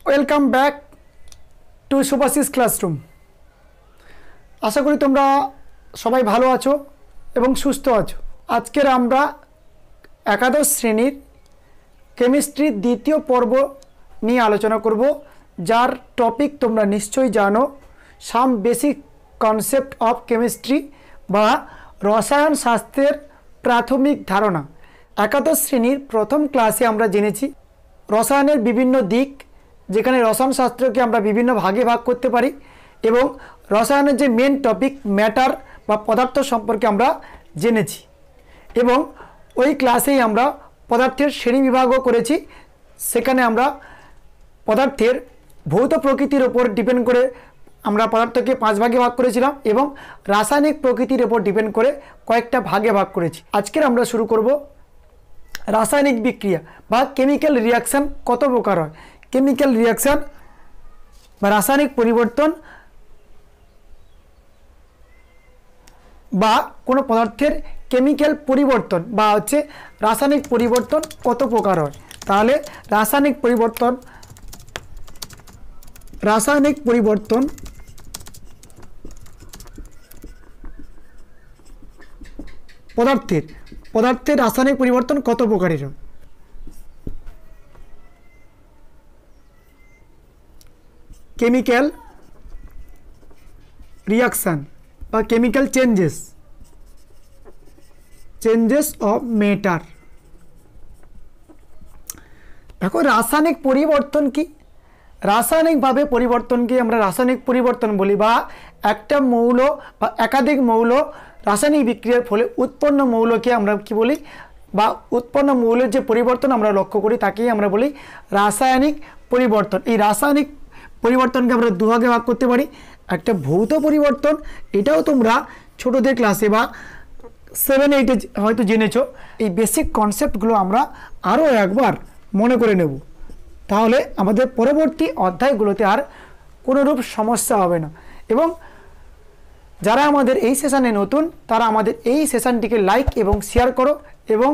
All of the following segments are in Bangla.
Welcome back to Subhashis classroom. আশা করি তোমরা সবাই ভালো আছো এবং সুস্থ আছো। আজকের আমরা একাদশ শ্রেণীর কেমিস্ট্রির দ্বিতীয় পর্ব নিয়ে আলোচনা করব, যার টপিক তোমরা নিশ্চয়ই জানো, some basic concept of chemistry বা রসায়ন শাস্ত্রের প্রাথমিক ধারণা। একাদশ শ্রেণীর প্রথম ক্লাসে আমরা জেনেছি রসায়নের বিভিন্ন দিক, যেখানে রসায়ন শাস্ত্রকে আমরা বিভিন্ন ভাগে ভাগ করতে পারি এবং রসায়নের যে মেন টপিক ম্যাটার বা পদার্থ সম্পর্কে আমরা জেনেছি এবং ওই ক্লাসেই আমরা পদার্থের শ্রেণী বিভাগও করেছি। সেখানে আমরা পদার্থের ভৌত প্রকৃতির ওপর ডিপেন্ড করে আমরা পদার্থকে 5 ভাগে ভাগ করেছিলাম এবং রাসায়নিক প্রকৃতির ওপর ডিপেন্ড করে কয়েকটা ভাগে ভাগ করেছি। আজকের আমরা শুরু করব রাসায়নিক বিক্রিয়া বা কেমিক্যাল রিয়াকশান কত প্রকার হয়। কেমিক্যাল রিয়াকশান বা রাসায়নিক পরিবর্তন বা কোনো পদার্থের কেমিক্যাল পরিবর্তন বা রাসায়নিক পরিবর্তন কত প্রকার হয়। তাহলে রাসায়নিক পরিবর্তন পদার্থের রাসায়নিক পরিবর্তন কত প্রকারের হয়। কেমিক্যাল রিয়াকশান বা কেমিক্যাল চেঞ্জেস অফ ম্যাটার। দেখো, রাসায়নিক পরিবর্তন কি? রাসায়নিকভাবে পরিবর্তনকে আমরা রাসায়নিক পরিবর্তন বলি, বা একটা মৌল বা একাধিক মৌল রাসায়নিক বিক্রিয়ার ফলে উৎপন্ন মৌলকে আমরা কি বলি, বা উৎপন্ন মৌলের যে পরিবর্তন আমরা লক্ষ্য করি তাকেই আমরা বলি রাসায়নিক পরিবর্তন। এই রাসায়নিক পরিবর্তনকে আমরা দুভাগে ভাগ করতে পারি। একটা ভৌত পরিবর্তন, এটাও তোমরা ছোটদের ক্লাসে বা 7-8 হয়তো জেনেছো। এই বেসিক কনসেপ্টগুলো আমরা আরও একবার মনে করে নেব, তাহলে আমাদের পরবর্তী অধ্যায়গুলোতে আর কোনোরূপ সমস্যা হবে না। এবং যারা আমাদের এই সেশানে নতুন, তারা আমাদের এই সেশানটিকে লাইক এবং শেয়ার করো এবং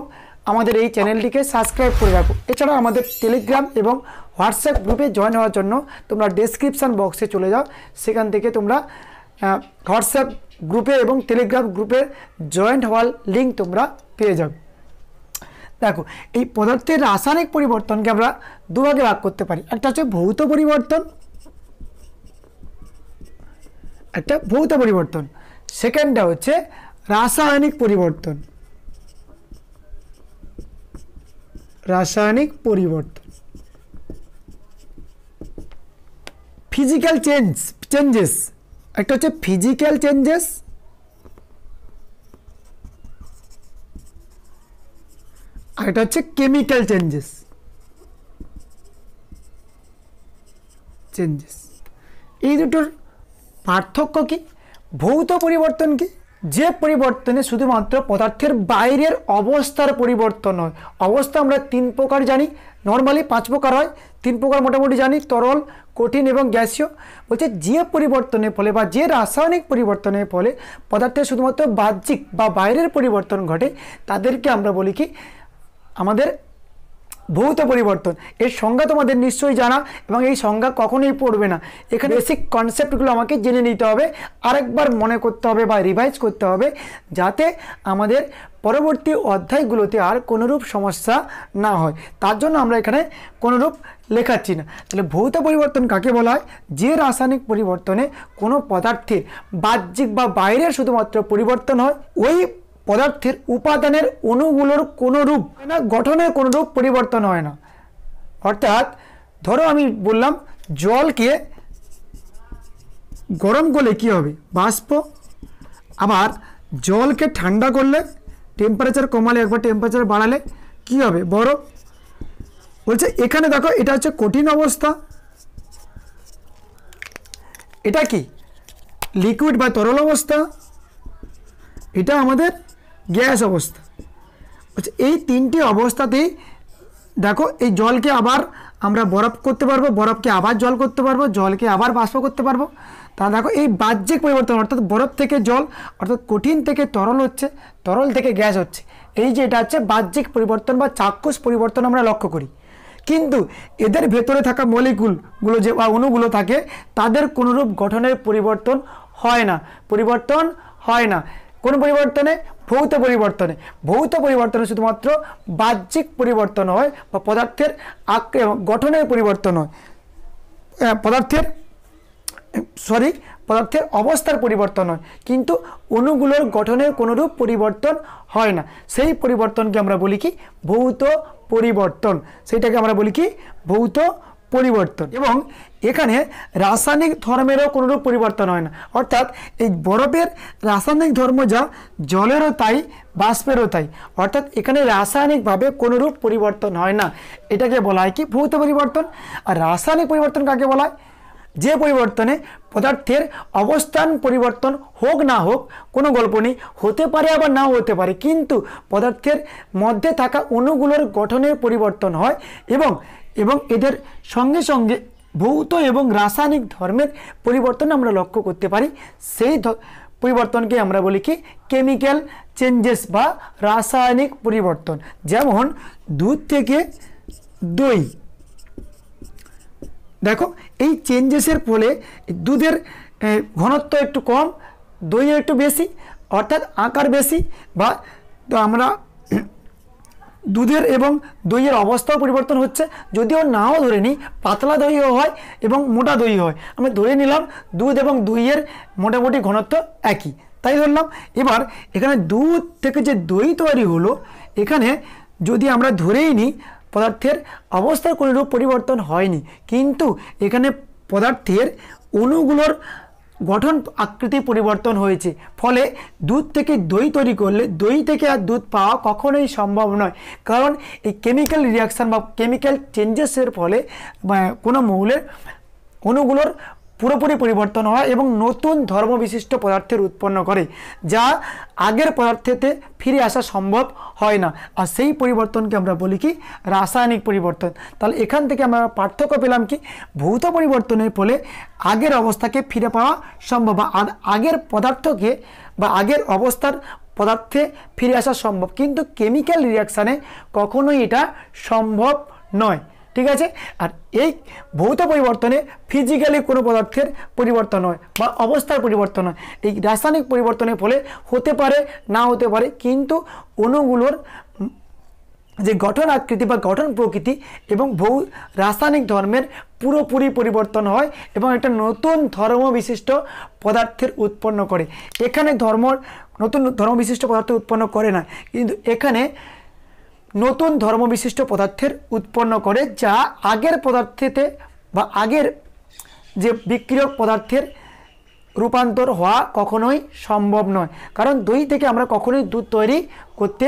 আমাদের এই চ্যানেলটিকে সাবস্ক্রাইব করে রাখো। এছাড়া আমাদের টেলিগ্রাম এবং হোয়াটসঅ্যাপ গ্রুপে জয়েন হওয়ার জন্য তোমরা ডেসক্রিপশান বক্সে চলে যাও, সেখান থেকে তোমরা হোয়াটসঅ্যাপ গ্রুপে এবং টেলিগ্রাম গ্রুপে জয়েন্ট হওয়ার লিঙ্ক তোমরা পেয়ে যাবে। দেখো, এই পদার্থের রাসায়নিক পরিবর্তনকে আমরা দুভাগে ভাগ করতে পারি। একটা হচ্ছে ভৌত পরিবর্তন, সেকেন্ডটা হচ্ছে রাসায়নিক পরিবর্তন। ফিজিক্যাল চেঞ্জেস, একটা হচ্ছে ফিজিক্যাল চেঞ্জেস, আর এটা হচ্ছে কেমিক্যাল চেঞ্জেস। এই দুটোর পার্থক্য কি? ভৌত পরিবর্তন কি? যে পরিবর্তনে শুধুমাত্র পদার্থের বাইরের অবস্থার পরিবর্তন হয়। অবস্থা আমরা 3 প্রকার জানি, নর্মালি 5 প্রকার হয়, 3 প্রকার মোটামুটি জানি, তরল, কঠিন এবং গ্যাসীয়। বলছে যে পরিবর্তনের ফলে বা যে রাসায়নিক পরিবর্তনের ফলে পদার্থের শুধুমাত্র বাহ্যিক বা বাইরের পরিবর্তন ঘটে, তাদেরকে আমরা বলি কি, আমাদের ভৌত পরিবর্তন। এর সংজ্ঞা তোমাদের নিশ্চয়ই জানা এবং এই সংজ্ঞা কখনোই পড়বে না। এখানে বেসিক কনসেপ্টগুলো আমাকে জেনে নিতে হবে, আরেকবার মনে করতে হবে বা রিভাইজ করতে হবে, যাতে আমাদের পরবর্তী অধ্যায়গুলোতে আর কোনোরূপ সমস্যা না হয়। তার জন্য আমরা এখানে কোনোরূপ লেখাচ্ছি না। তাহলে ভৌত পরিবর্তন কাকে বলা হয়? যে রাসায়নিক পরিবর্তনে কোনো পদার্থের বাহ্যিক বা বাইরের শুধুমাত্র পরিবর্তন হয়, ওই পদার্থের উপাদানের অণুগুলোর কোনো রূপ না, গঠনের কোনো রূপ পরিবর্তন হয় না। অর্থাৎ ধরো আমি বললাম জলকে গরম করলে কি হবে? বাষ্প। আবার জলকে ঠান্ডা করলে, টেম্পারেচার কমালে, একবার টেম্পারেচার বাড়ালে কি হবে? বরফ। বলছে এখানে দেখো, এটা হচ্ছে কঠিন অবস্থা, এটা কি লিকুইড বা তরল অবস্থা, এটা আমাদের গ্যাস অবস্থা। আচ্ছা, এই 3টি অবস্থাতেই দেখো, এই জলকে আবার আমরা বরফ করতে পারবো, বরফকে আবার জল করতে পারবো, জলকে আবার বাষ্প করতে পারবো। তা দেখো, এই বাহ্যিক পরিবর্তন, অর্থাৎ বরফ থেকে জল, অর্থাৎ কঠিন থেকে তরল হচ্ছে, তরল থেকে গ্যাস হচ্ছে। এই যে এটা হচ্ছে বাহ্যিক পরিবর্তন বা চাক্ষুষ পরিবর্তন আমরা লক্ষ্য করি। কিন্তু এদের ভেতরে থাকা মলিকুলগুলো যে বা অণুগুলো থাকে তাদের কোনোরূপ গঠনের পরিবর্তন হয় না, পরিবর্তন হয় না। কোন পরিবর্তনে? ভৌত পরিবর্তনে। ভৌত পরিবর্তনে শুধুমাত্র বাহ্যিক পরিবর্তন হয় বা পদার্থের গঠনের পরিবর্তন হয়, পদার্থের অবস্থার পরিবর্তন হয়, কিন্তু অণুগুলোর গঠনের কোনোরূপ পরিবর্তন হয় না। সেই পরিবর্তনকে আমরা বলি কি? ভৌত পরিবর্তন। সেইটাকে আমরা বলি কি? ভৌত পরিবর্তন। এবং এখানে রাসায়নিক ধর্মেরও কোনোরূপ পরিবর্তন হয় না, অর্থাৎ এই বরফের রাসায়নিক ধর্ম যা জলেরও তাই, বাষ্পেরও তাই, অর্থাৎ এখানে রাসায়নিকভাবে কোনোরূপ পরিবর্তন হয় না। এটাকে বলা হয় কি? ভৌত পরিবর্তন। আর রাসায়নিক পরিবর্তন কাকে বলা হয়? যে পরিবর্তনে পদার্থের অবস্থান পরিবর্তন হোক না হোক কোনো গল্প নেই, হতে পারে আবার নাও হতে পারে, কিন্তু পদার্থের মধ্যে থাকা অণুগুলোর গঠনের পরিবর্তন হয় এবং এদের সঙ্গে সঙ্গে ভৌত এবং রাসায়নিক ধর্মের পরিবর্তন আমরা লক্ষ্য করতে পারি। সেই পরিবর্তনকে আমরা বলি কি? কেমিক্যাল চেঞ্জেস বা রাসায়নিক পরিবর্তন। যেমন দুধ থেকে দই, দেখো এই চেঞ্জেসের ফলে দুধের ঘনত্ব একটু কম, দইয়ের একটু বেশি, অর্থাৎ আকার বেশি, বা আমরা দুধের এবং দইয়ের অবস্থাও পরিবর্তন হচ্ছে। যদিও নাও ধরে নিই, পাতলা দইও হয় এবং মোটা দই হয়, আমি ধরে নিলাম দুধ এবং দইয়ের মোটামুটি ঘনত্ব একই, তাই ধরলাম। এবার এখানে দুধ থেকে যে দই তৈরি হলো, এখানে যদি আমরা ধরেই নিই পদার্থের অবস্থার কোনোরূপ পরিবর্তন হয়নি, কিন্তু এখানে পদার্থের অণুগুলোর গঠন আকৃতি পরিবর্তন হয়েছে। ফলে দুধ থেকে দই তৈরি করলে দই থেকে আর দুধ পাওয়া কখনোই সম্ভব নয়, কারণ এই কেমিক্যাল রিয়াকশান বা কেমিক্যাল চেঞ্জেসের ফলে কোনো মৌলের অণুগুলোর পুরোপুরি পরিবর্তন হয় এবং নতুন ধর্মবিশিষ্ট পদার্থের উৎপন্ন করে, যা আগের পদার্থেতে ফিরে আসা সম্ভব হয় না। আর সেই পরিবর্তনকে আমরা বলি কি? রাসায়নিক পরিবর্তন। তাহলে এখান থেকে আমরা পার্থক্য পেলাম কি? ভৌত পরিবর্তনের ফলে আগের অবস্থাকে ফিরে পাওয়া সম্ভব, বা আগের পদার্থকে বা আগের অবস্থার পদার্থে ফিরে আসা সম্ভব, কিন্তু কেমিক্যাল রিয়াকশানে কখনোই এটা সম্ভব নয়। ঠিক আছে? আর এই ভৌত পরিবর্তনে ফিজিক্যালি কোনো পদার্থের পরিবর্তন হয় বা অবস্থার পরিবর্তন হয়। এই রাসায়নিক পরিবর্তনের ফলে হতে পারে, না হতে পারে, কিন্তু অণুগুলোর যে গঠন আকৃতি বা গঠন প্রকৃতি এবং রাসায়নিক ধর্মের পুরোপুরি পরিবর্তন হয় এবং একটা নতুন ধর্ম বিশিষ্ট পদার্থের উৎপন্ন করে। এখানে নতুন ধর্ম বিশিষ্ট পদার্থ উৎপন্ন করে না, কিন্তু এখানে নতুন ধর্মবিশিষ্ট পদার্থের উৎপন্ন করে, যা আগের পদার্থেতে বা আগের যে বিক্রিয়ক পদার্থের রূপান্তর হওয়া কখনোই সম্ভব নয়, কারণ দই থেকে আমরা কখনোই দুধ তৈরি করতে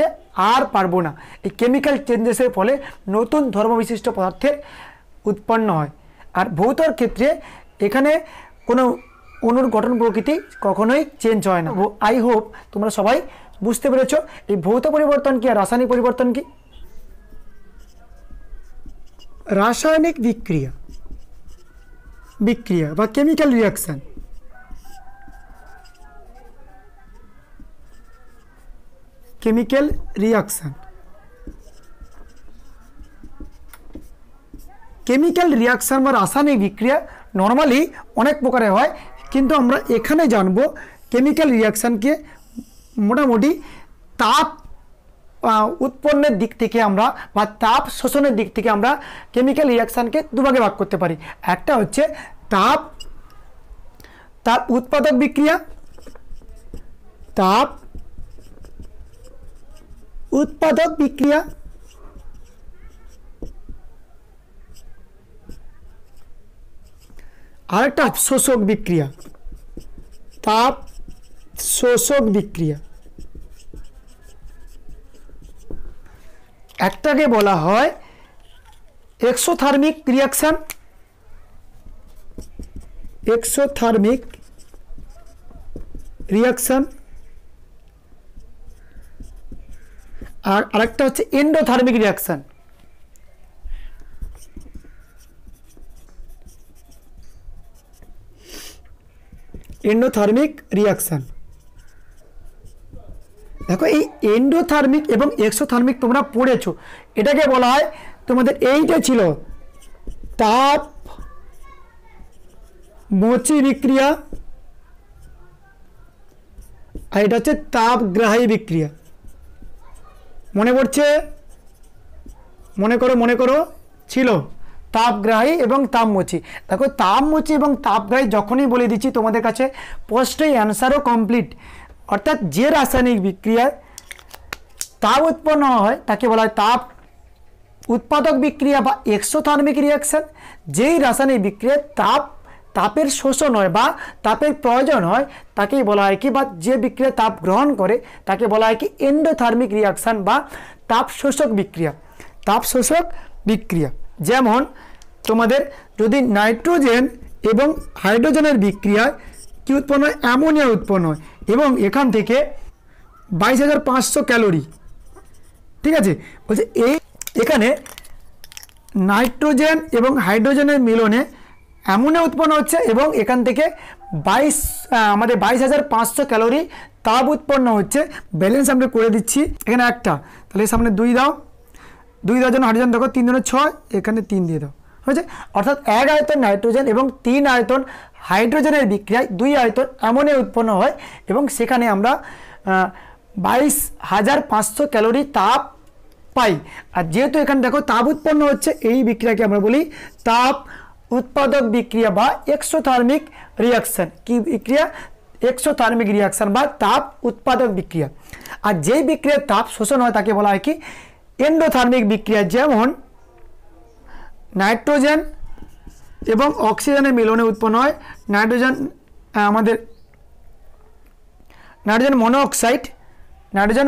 আর পারবো না। এই কেমিক্যাল চেঞ্জেসের ফলে নতুন ধর্মবিশিষ্ট পদার্থের উৎপন্ন হয়। আর ভৌতর ক্ষেত্রে এখানে কোনো অণুর গঠন প্রকৃতি কখনোই চেঞ্জ হয় না। আই হোপ তোমরা সবাই বুঝতে পেরেছ এই ভৌত পরিবর্তন কি আর রাসায়নিক পরিবর্তন কি। রাসায়নিক বিক্রিয়া বা কেমিক্যাল রিয়াকশন কেমিক্যাল রিয়াকশন বা রাসায়নিক বিক্রিয়া নর্মালি অনেক প্রকারের হয়, কিন্তু আমরা এখানে জানবো কেমিক্যাল রিয়াকশনকে মোটামুটি তাপ উৎপন্নের দিক থেকে আমরা বা তাপ শোষণের দিক থেকে আমরা কেমিক্যাল রিয়াকশানকে দুভাগে ভাগ করতে পারি। একটা হচ্ছে তাপ উৎপাদক বিক্রিয়া, আরেকটা শোষক বিক্রিয়া, তাপ শোষক বিক্রিয়া। একটাকে বলা হয় এক্সোথার্মিক রিয়াকশন, আর আরেকটা হচ্ছে এন্ডোথার্মিক রিয়াকশন। দেখো এই এন্ডোথার্মিক এবং এক্সোথার্মিক তোমরা পড়েছো, এটাকে বলা হয় তোমাদের এইটা ছিল তাপ মোচি বিক্রিয়া, আর এটা হচ্ছে তাপগ্রাহী বিক্রিয়া। মনে পড়ছে? মনে করো ছিল তাপগ্রাহী এবং তাপমোচী। দেখো তাপমোচী এবং তাপগ্রাহী যখনই বলে দিচ্ছি তোমাদের কাছে প্রশ্নই অ্যান্সারও কমপ্লিট। অর্থাৎ যে রাসায়নিক বিক্রিয়ায় তাপ উৎপন্ন হয় তাকে বলা হয় তাপ উৎপাদক বিক্রিয়া বা এক্সোথার্মিক রিয়াকশন। যেই রাসায়নিক বিক্রিয়ায় তাপের শোষণ হয় বা তাপের প্রয়োজন হয় তাকেই বলা হয় কি, বা যে বিক্রিয়া তাপ গ্রহণ করে তাকে বলা হয় কি এন্ডোথার্মিক রিয়াকশন বা তাপ শোষক বিক্রিয়া। তাপ শোষক বিক্রিয়া যেমন তোমাদের যদি নাইট্রোজেন এবং হাইড্রোজেনের বিক্রিয়ায় কি উৎপন্ন হয়, অ্যামোনিয়া উৎপন্ন হয় এবং এখান থেকে 22,500 ক্যালোরি। ঠিক আছে, বলছে এখানে নাইট্রোজেন এবং হাইড্রোজেনের মিলনে অ্যামোনিয়া উৎপন্ন হচ্ছে এবং এখান থেকে 22,500 ক্যালোরি তাপ উৎপন্ন হচ্ছে। ব্যালেন্স আমরা করে দিচ্ছি, এখানে একটা, তাহলে সামনে 2 দাও, 2 দেওয়ার জন্য হাইড্রোজেন দেখো 3 × 6, এখানে 3 দিয়ে দাও, হয়েছে। অর্থাৎ 1 আয়তন নাইট্রোজেন এবং 3 আয়তন হাইড্রোজেনের বিক্রিয়ায় 2 আয়তন অ্যামোনিয়া উৎপন্ন হয় এবং সেখানে আমরা 22,500 ক্যালোরি তাপ পাই। আর যেহেতু এখানে দেখো তাপ উৎপন্ন হচ্ছে, এই বিক্রিয়াকে আমরা বলি তাপ উৎপাদক বিক্রিয়া বা এক্সোথার্মিক রিয়াকশন। কি বিক্রিয়া? এক্সোথার্মিক রিয়াকশন বা তাপ উৎপাদক বিক্রিয়া। আর যেই বিক্রিয়ার তাপ শোষণ হয় তাকে বলা হয় কি এন্ডোথার্মিক বিক্রিয়া। যেমন নাইট্রোজেন এবং অক্সিজেনের মিলনে উৎপন্ন হয় নাইট্রোজেন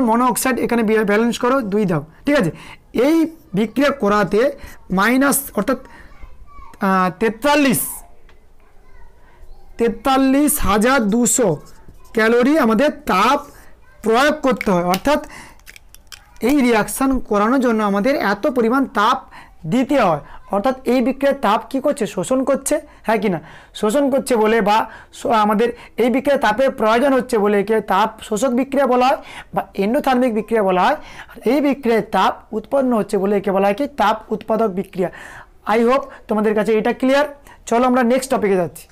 মনোঅক্সাইড, এখানে ব্যালেন্স করো 2 দাও, ঠিক আছে। এই বিক্রিয়া করাতে অর্থাৎ 43,200 ক্যালোরি আমাদের তাপ প্রয়োগ করতে হয়। অর্থাৎ এই রিয়াকশান করানোর জন্য আমাদের এত পরিমাণ তাপ দিতে হয়। অর্থাৎ এই বিক্রিয়ার তাপ কি করছে? শোষণ করছে, হ্যাঁ কি না? শোষণ করছে বলে বা আমাদের এই বিক্রিয়ার তাপের প্রয়োজন হচ্ছে বলে একে তাপ শোষক বিক্রিয়া বলা হয় বা এন্ডোথার্মিক বিক্রিয়া বলা হয়। আর এই বিক্রিয়ায় তাপ উৎপন্ন হচ্ছে বলে একে বলা হয় কি তাপ উৎপাদক বিক্রিয়া। আই হোপ তোমাদের কাছে এটা ক্লিয়ার। চলো আমরা নেক্সট টপিকে যাচ্ছি।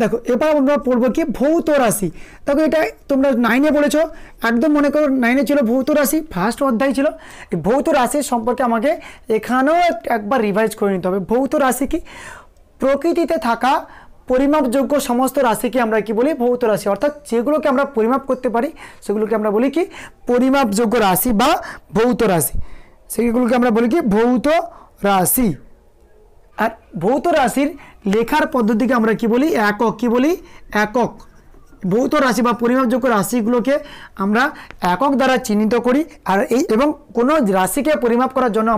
দেখো এবার আমরা পড়বো কি ভৌত রাশি। দেখো এটা তোমরা 9-এ পড়েছো, একদম মনে করো 9-এ ছিল ভৌত রাশি, ফার্স্ট অধ্যায় ছিল। এই ভৌত রাশির সম্পর্কে আমাকে এখানেও একবার রিভাইজ করে নিতে হবে। ভৌত রাশি কি? প্রকৃতিতে থাকা পরিমাপযোগ্য সমস্ত রাশিকে আমরা কি বলি? ভৌত রাশি। অর্থাৎ যেগুলোকে আমরা পরিমাপ করতে পারি সেগুলোকে আমরা বলি কি পরিমাপযোগ্য রাশি বা ভৌত রাশি। সেগুলোকে আমরা বলি কি ভৌত রাশি। আর ভৌত রাশির লেখার পদ্ধতিকে আমরা কি বলি? একক। কি বলি? একক। ভৌত রাশি বা পরিমাপযোগ্য রাশিগুলোকে আমরা একক দ্বারা চিহ্নিত করি। আর এবং কোনো রাশিকে পরিমাপ করার জন্য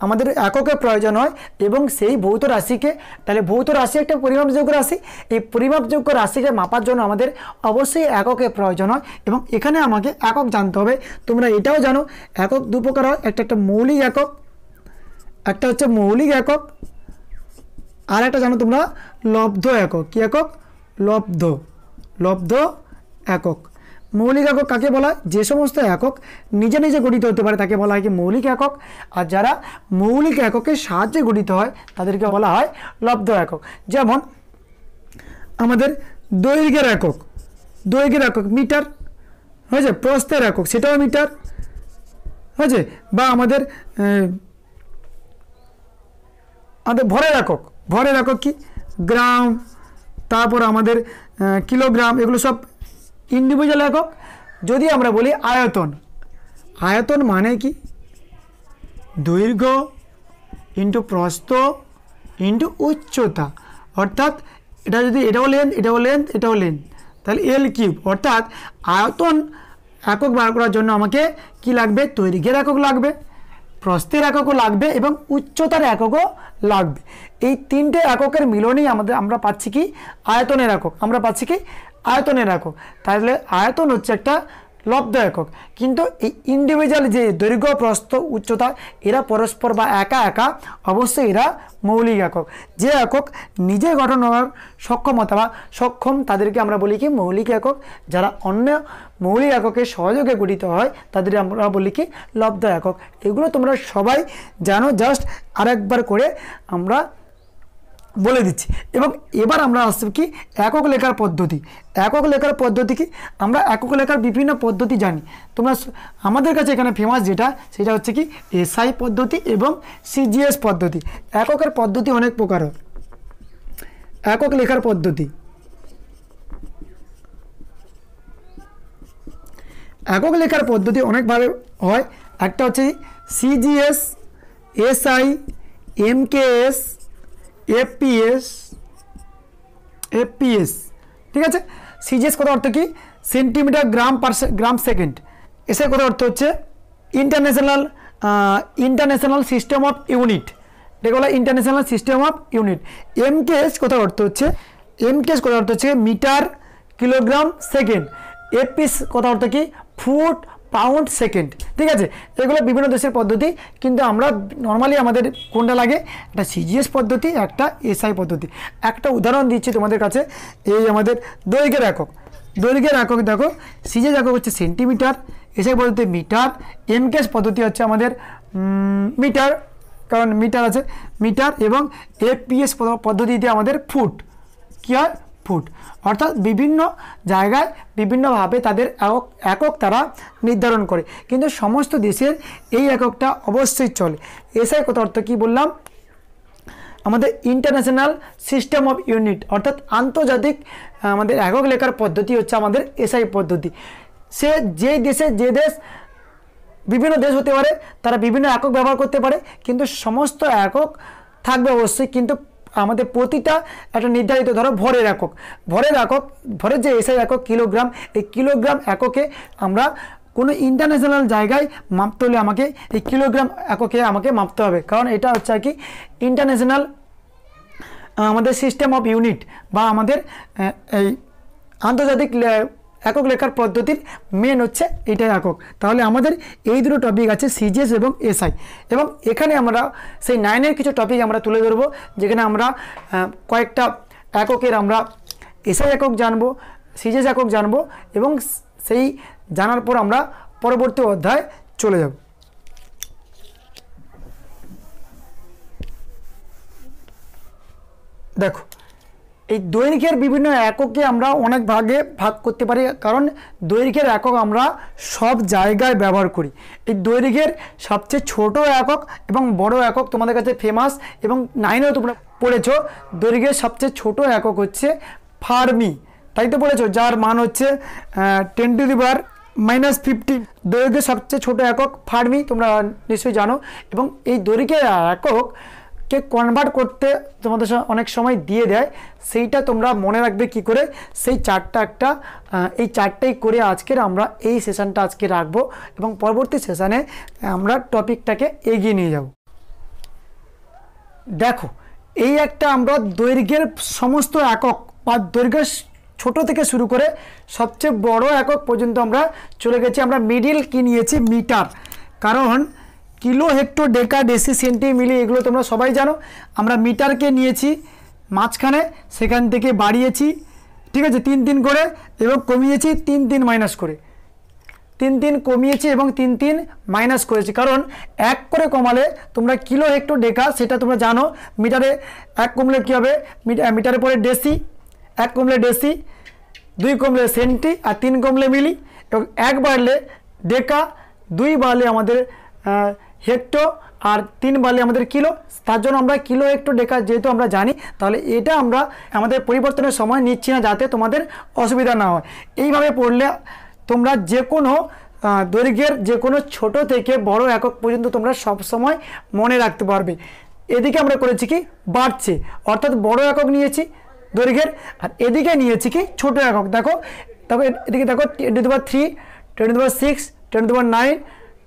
আমাদের এককের প্রয়োজন হয় এবং সেই ভৌত রাশিকে, তাহলে ভৌত রাশি একটা পরিমাপযোগ্য রাশি। এই পরিমাপযোগ্য রাশিকে মাপার জন্য আমাদের অবশ্যই এককের প্রয়োজন হয় এবং এখানে আমাকে একক জানতে হবে। তোমরা এটাও জানো একক 2 প্রকার হয়, একটা মৌলিক একক, একটা হচ্ছে মৌলিক একক, আর একটা জানো তোমরা লব্ধ একক। কি একক? লব্ধ একক। মৌলিক একক কাকে বলা হয়? যে সমস্ত একক নিজে নিজে গঠিত হতে পারে তাকে বলা হয় কি মৌলিক একক। আর যারা মৌলিক এককের সাহায্যে গঠিত হয় তাদেরকে বলা হয় লব্ধ একক। যেমন আমাদের দৈর্ঘ্যের একক মিটার, হয়েছে। প্রস্থের একক সেটাও মিটার, হয়েছে। বা আমাদের ভরের একক কি? গ্রাম, তারপর আমাদের কিলোগ্রাম, এগুলো সব ইন্ডিভিজুয়াল একক। যদি আমরা বলি আয়তন মানে কি? দৈর্ঘ্য ইন্টু প্রস্থ ইন্টু উচ্চতা। অর্থাৎ এটা যদি এটাও লেন্থ, তাহলে L3। অর্থাৎ আয়তন একক বার করার জন্য আমাকে কি লাগবে? দৈর্ঘ্যের একক লাগবে, প্রস্থের এককও লাগবে এবং উচ্চতার এককও লাগবে। এই 3টে এককের মিলনেই আমরা পাচ্ছি কি আয়তনের একক। তাহলে আয়তন হচ্ছে একটা লব্ধ একক। কিন্তু এই ইন্ডিভিজুয়াল যে দৈর্ঘ্য প্রস্থ উচ্চতা এরা পরস্পর বা একা একা অবশ্যই এরা মৌলিক একক। যে একক নিজে গঠন হওয়ার সক্ষমতা বা সক্ষম তাদেরকে আমরা বলি কি মৌলিক একক। যারা অন্য মৌলিক এককের সহযোগে গঠিত হয় তাদের আমরা বলি কি লব্ধ একক। এগুলো তোমরা সবাই জানো, জাস্ট আরেকবার করে আমরা বলে দিচ্ছি। এবং এবার আমরা আসছি কি একক লেখার পদ্ধতি। একক লেখার পদ্ধতি কি, আমরা একক লেখার বিভিন্ন পদ্ধতি জানি। তোমরা আমাদের কাছে এখানে ফেমাস যেটা সেটা হচ্ছে কি এসআই পদ্ধতি এবং সিজিএস পদ্ধতি। এককের পদ্ধতি অনেক প্রকার। একক লেখার পদ্ধতি, একক লেখার পদ্ধতি অনেকভাবে হয়। একটা হচ্ছে সিজিএস, এসআই, এমকেএস, এফপিএস, ঠিক আছে। সিজিএস কথা অর্থ কি সেন্টিমিটার গ্রাম সেকেন্ড। এসআই কথা অর্থ হচ্ছে ইন্টারন্যাশনাল সিস্টেম অফ ইউনিট, এটা হলো international system of unit. MKS কথা অর্থ হচ্ছে মিটার কিলোগ্রাম সেকেন্ড। এফপিএস কথা অর্থ কি ফুট পাউন্ড সেকেন্ড, ঠিক আছে। এগুলো বিভিন্ন দেশের পদ্ধতি, কিন্তু আমরা নর্মালি আমাদের কোনটা লাগে, একটা সিজিএস পদ্ধতি, একটা এসআই পদ্ধতি। একটা উদাহরণ দিচ্ছি তোমাদের কাছে, এই আমাদের দৈর্ঘ্যের একক। দৈর্ঘ্যের একক দেখো, সিজিএস একক হচ্ছে সেন্টিমিটার, এসআই পদ্ধতি মিটার, এমকেএস পদ্ধতি হচ্ছে আমাদের মিটার, কারণ মিটার আছে মিটার, এবং এফপিএস পদ্ধতিতে আমাদের ফুট, কী হয় ফুট। অর্থাৎ বিভিন্ন জায়গায় বিভিন্নভাবে তাদের একক তারা নির্ধারণ করে, কিন্তু সমস্ত দেশের এই এককটা অবশ্যই চলে। এসআই কত অর্থ কী বললাম, আমাদের ইন্টারন্যাশনাল সিস্টেম অফ ইউনিট, অর্থাৎ আন্তর্জাতিক আমাদের একক লেখার পদ্ধতি হচ্ছে আমাদের এসআই পদ্ধতি। সে যে দেশ বিভিন্ন দেশ হতে পারে, তারা বিভিন্ন একক ব্যবহার করতে পারে, কিন্তু সমস্ত একক থাকবে অবশ্যই, কিন্তু আমাদের প্রতিটা একটা নির্ধারিত, ধরো ভরের যে এসআই একক কিলোগ্রাম, এই কিলোগ্রাম এককে আমরা কোনো ইন্টারন্যাশনাল জায়গায় মাপতে হলে আমাকে এই কিলোগ্রাম এককে আমাকে মাপতে হবে, কারণ এটা হচ্ছে আর কি ইন্টারন্যাশনাল আমাদের সিস্টেম অফ ইউনিট বা আমাদের এই আন্তর্জাতিক একক লেখার পদ্ধতির মেন হচ্ছে এটাই একক। তাহলে আমাদের এই দুটো টপিক আছে সিজিএস এবং এসআই, এবং এখানে আমরা সেই 9-এর কিছু টপিক আমরা তুলে ধরবো, যেখানে আমরা কয়েকটা এককের আমরা এসআই একক জানবো, সিজিএস একক জানবো, এবং সেই জানার পর আমরা পরবর্তী অধ্যায়ে চলে যাব। দেখো, এই দৈর্ঘ্যের বিভিন্ন এককে আমরা অনেক ভাগে ভাগ করতে পারি, কারণ দৈর্ঘ্যের একক আমরা সব জায়গায় ব্যবহার করি। এই দৈর্ঘ্যের সবচেয়ে ছোট একক এবং বড় একক তোমাদের কাছে ফেমাস, এবং 9-এও তোমরা পড়েছো। দৈর্ঘ্যের সবচেয়ে ছোট একক হচ্ছে ফার্মি, তাই তো পড়েছো, যার মান হচ্ছে 10⁻⁻15। দৈর্ঘ্যের সবচেয়ে ছোট একক ফার্মি, তোমরা নিশ্চয়ই জানো। এবং এই দৈর্ঘ্যের একক কে কনভার্ট করতে তোমাদের অনেক সময় দিয়ে দেয়, সেইটা তোমরা মনে রাখবে কি করে, সেই এই চারটাই করে আজকের আমরা এই সেশনটা আজকে রাখবো, এবং পরবর্তী সেশনে আমরা টপিকটাকে এগিয়ে নিয়ে যাব। দেখো, এই একটা আমরা দৈর্ঘ্যের সমস্ত একক বা দৈর্ঘ্যের ছোট থেকে শুরু করে সবচেয়ে বড় একক পর্যন্ত আমরা চলে গেছি। আমরা মিডিল কি নিয়েছি, মিটার, কারণ কিলো, হেক্টর, ডেকা, ডেসি, সেন্টি, মিলি এগুলো তোমরা সবাই জানো। আমরা মিটারকে নিয়েছি মাঝখানে, সেখান থেকে বাড়িয়েছি, ঠিক আছে, 3 করে, এবং কমিয়েছি 3 মাইনাস করে, 3 কমিয়েছি এবং 3 মাইনাস করেছি, কারণ 1 করে কমালে তোমরা কিলো, হেক্টর, ডেকা সেটা তোমরা জানো। মিটারে 1 কমলে কী হবে, মিটারের পরে ডেসি, 1 কমলে ডেসি, 2 কমলে সেন্টি, আর 3 কমলে মিলি, এবং 1 বাড়লে ডেকা, 2 বাড়লে আমাদের হেক্টর, আর 3 বাড়লে আমাদের কিলো। তার জন্য আমরা কিলো, হেক্টর, ডেকা যেহেতু আমরা জানি, তাহলে এটা আমরা আমাদের পরিবর্তনের সময় নিচ্ছি না, যাতে তোমাদের অসুবিধা না হয়। এইভাবে পড়লে তোমরা যে কোনো দৈর্ঘ্যের যে কোনো ছোট থেকে বড় একক পর্যন্ত তোমরা সব সময় মনে রাখতে পারবে। এদিকে আমরা করেছি কি বাড়ছে, অর্থাৎ বড় একক নিয়েছি দৈর্ঘ্যের, আর এদিকে নিয়েছি কি ছোট একক। দেখো এদিকে দেখো 10⁻3, 10⁻6, 10⁻9,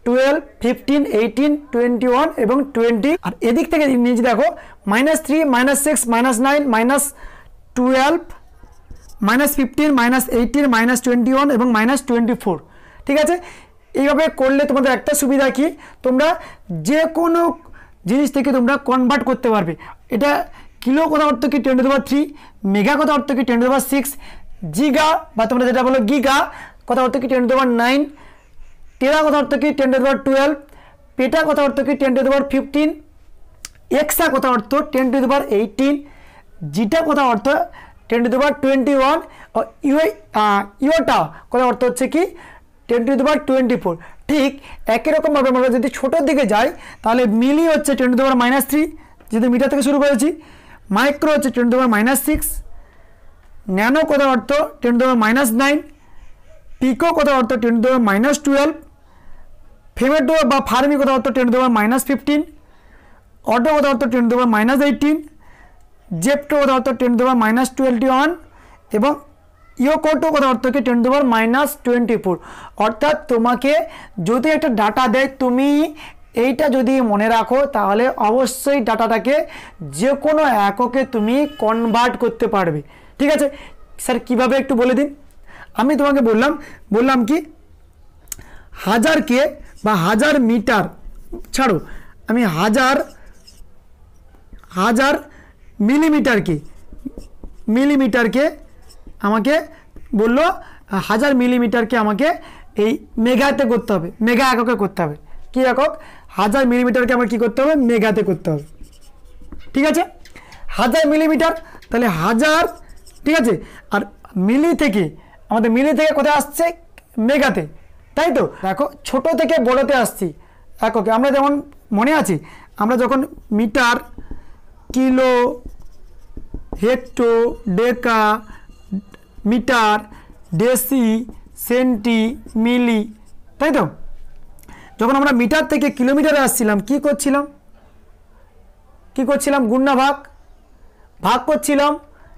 12, 15, 18, 21 এবং 20, আর এদিক থেকে নিচে দেখো -3, -6, -9, -12, -15, -18, -21 এবং -24, ঠিক আছে। এইভাবে করলে তোমাদের একটা সুবিধা কি, তোমরা যে কোনো জিনিস থেকে তোমরা কনভার্ট করতে পারবে। এটা কিলো কথা অর্থ কি 10⁻3, মেগা কথা অর্থ কি 10⁻6, জিগা বা তোমরা যেটা বলো গিগা কথা অর্থ কি 10⁻9, টেরা কথা অর্থ কি 10⁻12, পেটা কথা অর্থ কি 10⁻15, এক্সা কথা অর্থ 10⁻18, জিটা কথা অর্থ 10⁻21, ইওটা কথা অর্থ হচ্ছে কি 10⁻24। ঠিক একই রকমভাবে আমরা যদি ছোটোর দিকে যাই তাহলে মিলি হচ্ছে 10⁻−3, যেহেতু মিটার থেকে শুরু করেছি। মাইক্রো হচ্ছে 10⁻−6, ন্যানো কথা অর্থ 10⁻−9, পিকো কথা অর্থ 10⁻−12, ফেমেটো বা ফার্মি কথা অর্থ 10⁻−15, অটো কথা অর্থ 10⁻−18, জেপ্টো কথা অর্থ 10⁻−21 এবং ইয়োকোটো কথা অর্থ কি 10⁻−24। অর্থাৎ তোমাকে যদি একটা ডাটা দেয়, তুমি এইটা যদি মনে রাখো তাহলে অবশ্যই ডাটাটাকে যে কোনো এককে তুমি কনভার্ট করতে পারবে। ঠিক আছে স্যার, কীভাবে একটু বলে দিন। আমি তোমাকে বললাম কি হাজারকে বা হাজার মিটার ছাড়ো, আমি হাজার মিলিমিটারকে আমাকে বললো, হাজার মিলিমিটারকে আমাকে এই মেগাতে করতে হবে, মেগা এককে করতে হবে। কী একক? হাজার মিলিমিটারকে আমার কী করতে হবে? মেগাতে করতে হবে। ঠিক আছে, হাজার মিলিমিটার, তাহলে হাজার, ঠিক আছে। আর মিলি থেকে কোথায় আসছে? মেগাতে, তাই তো। দেখো ছোট থেকে বড়তে আসছি এককে। আমরা যেমন মনে আছি, আমরা যখন মিটার, কিলো, হেক্টো, ডেকা, মিটার, ডেসি, সেন্টি, মিলি, তাই তো। যখন আমরা মিটার থেকে কিলোমিটারে আসছিলাম কি করছিলাম? গুণনা ভাগ করছিলাম।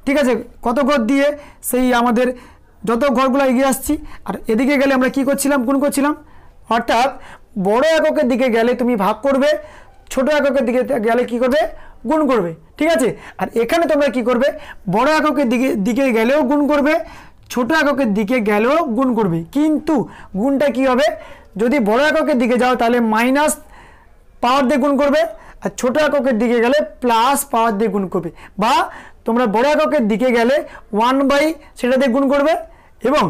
ঠিক আছে, কত ঘর দিয়ে সেই আমাদের যত ঘরগুলো এগিয়ে আসছি। আর এদিকে গেলে আমরা কি করছিলাম? গুণ করছিলাম। অর্থাৎ বড় এককের দিকে গেলে তুমি ভাগ করবে, ছোট এককের দিকে গেলে কি করবে? গুণ করবে। ঠিক আছে, আর এখানে তোমরা কি করবে? বড় এককের দিকে গেলেও গুণ করবে, ছোট এককের দিকে গেলেও গুণ করবে। কিন্তু গুণটা কি হবে? যদি বড় এককের দিকে যাও তাহলে মাইনাস পাওয়ার দিয়ে গুণ করবে, আর ছোট এককের দিকে গেলে প্লাস পাওয়ার দিয়ে গুণ করবে। বা তোমরা বড় এককের দিকে গেলে 1/, সেটা দিয়ে গুণ করবে, এবং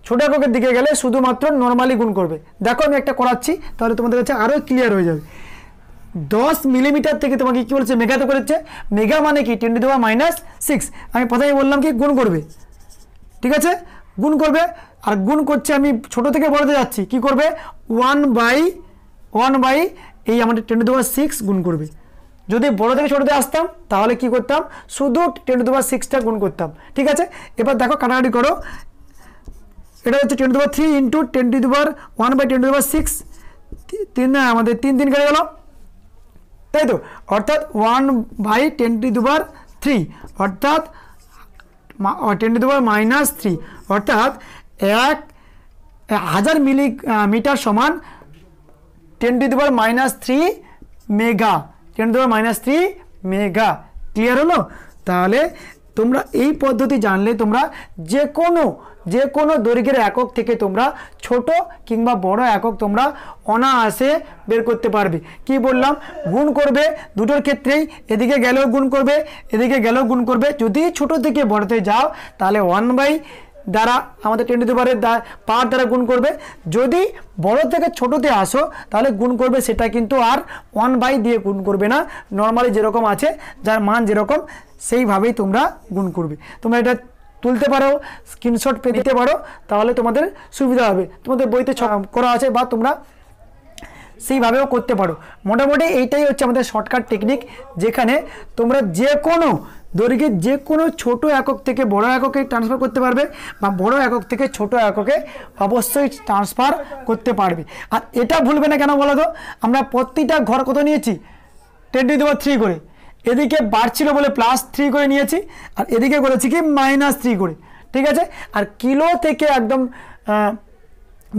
ছোট এককের দিকে গেলে শুধুমাত্র নর্মালি গুণ করবে। দেখো আমি একটা করাচ্ছি, তাহলে তোমাদের কাছে আরও ক্লিয়ার হয়ে যাবে। 10 মিলিমিটার থেকে তোমাকে কী বলছে? মেগাতে করেছে। মেগা মানে কি 10⁻6। আমি প্রথমে বললাম কি গুণ করবে। ঠিক আছে, গুণ করবে। আর গুণ করছে, আমি ছোট থেকে বড়তে যাচ্ছি, কি করবে? 1/, এই আমাদের 10⁻6 গুণ করবে। যদি বড় থেকে ছোটতে আসতাম তাহলে কি করতাম? শুধু 10⁻6টা গুণ করতাম। ঠিক আছে, এবার দেখো কাটাকাটি করো। এটা হচ্ছে 10⁻3 ইন্টু 1/10⁻6, আমাদের 3 কেটে গেল, তাই তো। অর্থাৎ 1/10⁻3, অর্থাৎ 10⁻−3, অর্থাৎ 1000 মিলিমিটার সমান 10⁻³ মেগা, 10⁻³ মেগা। ক্লিয়ার হলো? তাহলে তোমরা এই পদ্ধতি জানলে তোমরা যে কোনো দৈর্ঘ্যের একক থেকে তোমরা ছোট কিংবা বড় একক তোমরা অনায়াসে বের করতে পারবে। কি বললাম? গুণ করবে দুটোর ক্ষেত্রেই, এদিকে গেলেও গুণ করবে, এদিকে গেলেও গুণ করবে। যদি ছোট থেকে বড়তে যাও তাহলে 1/, দ্বারা আমাদের 10⁻⁴ পাওয়ার দ্বারা গুণ করবে। যদি বড় থেকে ছোটতে আসো তাহলে গুণ করবে, সেটা কিন্তু আর 1/, দিয়ে গুণ করবে না। নর্মালি যেরকম আছে, যার মান যেরকম সেইভাবেই তোমরা গুণ করবে। তোমরা এটা তুলতে পারো, স্ক্রিনশট পেয়ে দিতে পারো, তাহলে তোমাদের সুবিধা হবে। তোমাদের বইতে করা আছে বা তোমরা সেইভাবেও করতে পারো। মোটামুটি এইটাই হচ্ছে আমাদের শর্টকাট টেকনিক, যেখানে তোমরা যে কোনো দৈর্ঘ্যের যে কোনো ছোট একক থেকে বড় এককে ট্রান্সফার করতে পারবে, বা বড় একক থেকে ছোট এককে অবশ্যই ট্রান্সফার করতে পারবে। আর এটা ভুলবে না, কেন বলো তো? আমরা প্রতিটা ঘর কত নিয়েছি? 10⁻³ করে। এদিকে বাড়ছিল বলে +3 করে নিয়েছি, আর এদিকে করেছি কি -3 করে। ঠিক আছে, আর কিলো থেকে একদম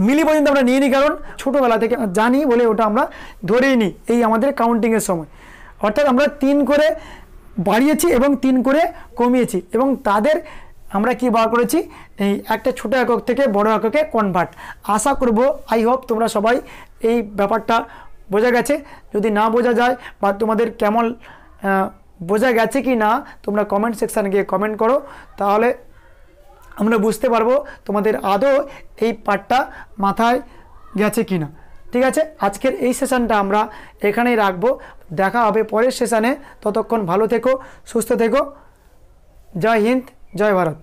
মিলি পর্যন্ত আমরা নিয়ে নিই, কারণ ছোটোবেলা থেকে জানি বলে ওটা আমরা ধরেই নিই এই আমাদের কাউন্টিংয়ের সময়। অর্থাৎ আমরা 3 করে বাড়িয়েছি এবং 3 করে কমিয়েছি, এবং তাদের আমরা কি বার করেছি, এই একটা ছোট একক থেকে বড় এককে কনভার্ট। আশা করব, আই হোপ তোমরা সবাই এই ব্যাপারটা বোঝা গেছে। যদি না বোঝা যায় বা তোমাদের কেমন বোঝা গেছে কি না, তোমরা কমেন্ট সেকশানে গিয়ে কমেন্ট করো, তাহলে আমরা বুঝতে পারবো তোমাদের আদৌ এই পার্টটা মাথায় গেছে কি না। ঠিক আছে, আজকের এই সেশনটা আমরা এখানেই রাখবো। দেখা হবে পরের সেশনে। ততক্ষণ ভালো থেকো, সুস্থ থেকো। জয় হিন্দ, জয় ভারত।